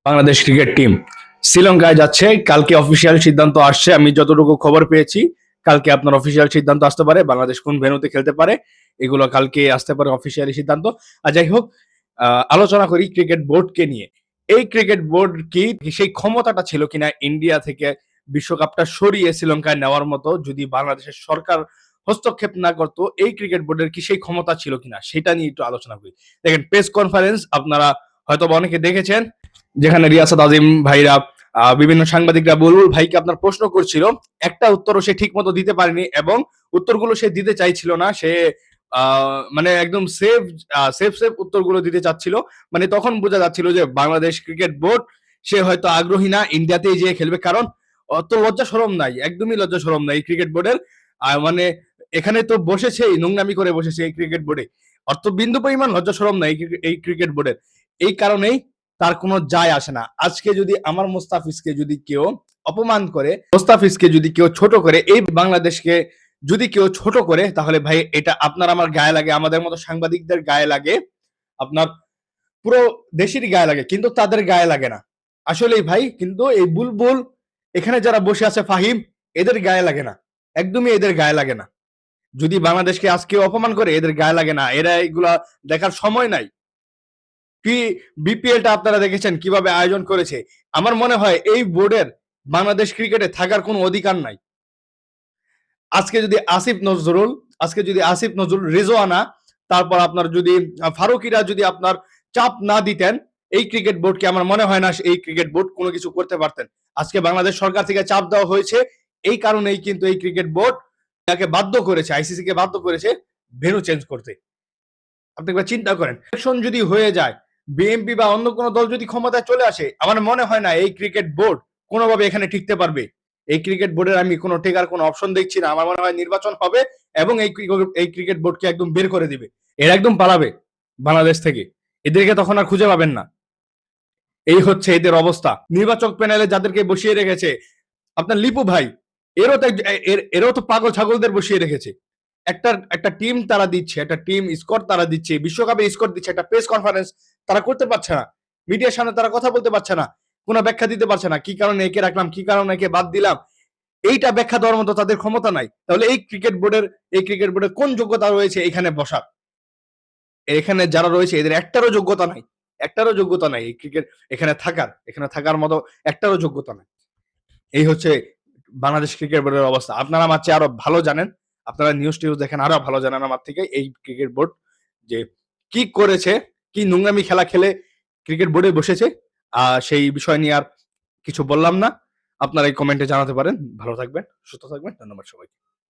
Bangladesh cricket team শ্রীলঙ্কায় যাচ্ছে। কালকে অফিসিয়াল সিদ্ধান্ত আসছে, আমি যতটুকু খবর পেয়েছি কালকে আপনার অফিসিয়াল সিদ্ধান্ত আসতে পারে, বাংলাদেশ কোন ভেন্যুতে খেলতে পারে এগুলো কালকে আসতে পারে অফিসিয়ালি সিদ্ধান্ত। আর যাই হোক, আলোচনা করি ক্রিকেট বোর্ডকে নিয়ে। এই ক্রিকেট বোর্ড কি সেই ক্ষমতাটা ছিল কিনা ইন্ডিয়া থেকে বিশ্বকাপটা সরিয়ে শ্রীলঙ্কায় নেওয়ার মতো, যদি বাংলাদেশের সরকার হস্তক্ষেপ না করতো, এই ক্রিকেট বোর্ডের কি সেই ক্ষমতা ছিল কিনা সেটা নিয়ে একটু আলোচনা করি। দেখেন, প্রেস কনফারেন্স আপনারা হয়তো অনেকে দেখেছেন, যেখানে রিয়াসাত আজিম ভাইরা বিভিন্ন সাংবাদিকরা বুলবুল ভাইকে আপনার প্রশ্ন করছিল, একটা উত্তরও সে ঠিক মতো দিতে পারেনি এবং উত্তরগুলো সে দিতে চাইছিল না। সে মানে একদম সেফ সেফ সেফ উত্তরগুলো দিতে চাচ্ছিল। মানে তখন বোঝা যাচ্ছিল যে বাংলাদেশ ক্রিকেট বোর্ড সে হয়তো আগ্রহী না ইন্ডিয়াতেই যেয়ে খেলবে, কারণ অত লজ্জা শরম নাই, একদমই লজ্জা শরম নাই ক্রিকেট বোর্ডের। মানে এখানে তো বসেছে নোংরামি করে বসেছে এই ক্রিকেট বোর্ডে, অত বিন্দু পরিমাণ লজ্জা শরম নাই এই ক্রিকেট বোর্ডের। এই কারণেই তার কোনো যায় আসে না। আজকে যদি আমার মোস্তাফিজকে যদি কেউ অপমান করে, মোস্তাফিজকে যদি কেউ ছোট করে, এই বাংলাদেশকে যদি কেউ ছোট করে, তাহলে ভাই এটা আপনার আমার গায়ে লাগে, আমাদের মতো সাংবাদিকদের গায়ে লাগে, আপনার পুরো দেশেরই গায়ে লাগে, কিন্তু তাদের গায়ে লাগে না। আসলেই ভাই, কিন্তু এই বুলবুল এখানে যারা বসে আছে ফাহিম, এদের গায়ে লাগে না, একদমই এদের গায়ে লাগে না। যদি বাংলাদেশকে আজকে অপমান করে, এদের গায়ে লাগে না, এরা এগুলা দেখার সময় নাই। বিপিএলটা আপনারা দেখেছেন কিভাবে আয়োজন করেছে। আমার মনে হয় এই বোর্ডের বাংলাদেশ ক্রিকেটে থাকার কোনো অধিকার নাই। আজকে যদি আসিফ নজরুল, রিজওয়ানা, তারপর আপনার যদি ফারুকিরা যদি আপনার চাপ না দিতেন এই ক্রিকেট বোর্ডকে, আমার মনে হয় না এই ক্রিকেট বোর্ড কোনো কিছু করতে পারতেন। আজকে বাংলাদেশ সরকার থেকে চাপ দেওয়া হয়েছে, এই কারণেই কিন্তু এই ক্রিকেট বোর্ড তাকে বাধ্য করেছে, আইসিসি কে বাধ্য করেছে ভেন্যু চেঞ্জ করতে। আপনি একবার চিন্তা করেন, ইলেকশন যদি হয়ে যায়, বিএনপি বা অন্য কোনো দল যদি ক্ষমতায় চলে আসে, আমার মনে হয় না এই ক্রিকেট বোর্ড কোনোভাবে এখানে টিকতে পারবে। এই ক্রিকেট বোর্ডের আমি কোনো টেকার কোনো অপশন দেখছি না। আমার মনে হয় নির্বাচন হবে এবং এই ক্রিকেট বোর্ডকে একদম বের করে দিবে, এরা একদম পালাবে বাংলাদেশ থেকে, এদেরকে তখন আর খুঁজে পাবেন না। এই হচ্ছে এদের অবস্থা। নির্বাচক প্যানেলে যাদেরকে বসিয়ে রেখেছে, আপনার লিপু ভাই, এরও তো পাগল ছাগলদের বসিয়ে রেখেছে। একটা একটা টিম তারা দিচ্ছে, একটা টিম স্কোর তারা দিচ্ছে, বিশ্বকাপে স্কোর দিচ্ছে, একটা প্রেস কনফারেন্স তারা করতে পারছে না, মিডিয়ার সামনে তারা কথা বলতে পারছে না, কোনো ব্যাখ্যা দিতে পারছে না, কি কারণে একে রাখলাম, কি কারণে একে বাদ দিলাম, এইটা ব্যাখ্যা দেওয়ার মতো তাদের ক্ষমতা নাই। তাহলে এই ক্রিকেট বোর্ডের কোন যোগ্যতা রয়েছে এখানে বসার? এখানে যারা রয়েছে এদের একটারও যোগ্যতা নাই এই ক্রিকেট এখানে থাকার মতো একটারও যোগ্যতা নাই। এই হচ্ছে বাংলাদেশ ক্রিকেট বোর্ডের অবস্থা। আপনারা আমার চেয়ে আরো ভালো জানেন, আপনারা নিউজ টিউজ দেখেন, আরো ভালো জানেন আমার থেকে এই ক্রিকেট বোর্ড যে কি করেছে, কি নোংরামি খেলা খেলে ক্রিকেট বোর্ডে বসেছে। সেই বিষয় নিয়ে আর কিছু বললাম না। আপনারা এই কমেন্টে জানাতে পারেন। ভালো থাকবেন, সুস্থ থাকবেন। ধন্যবাদ সবাইকে।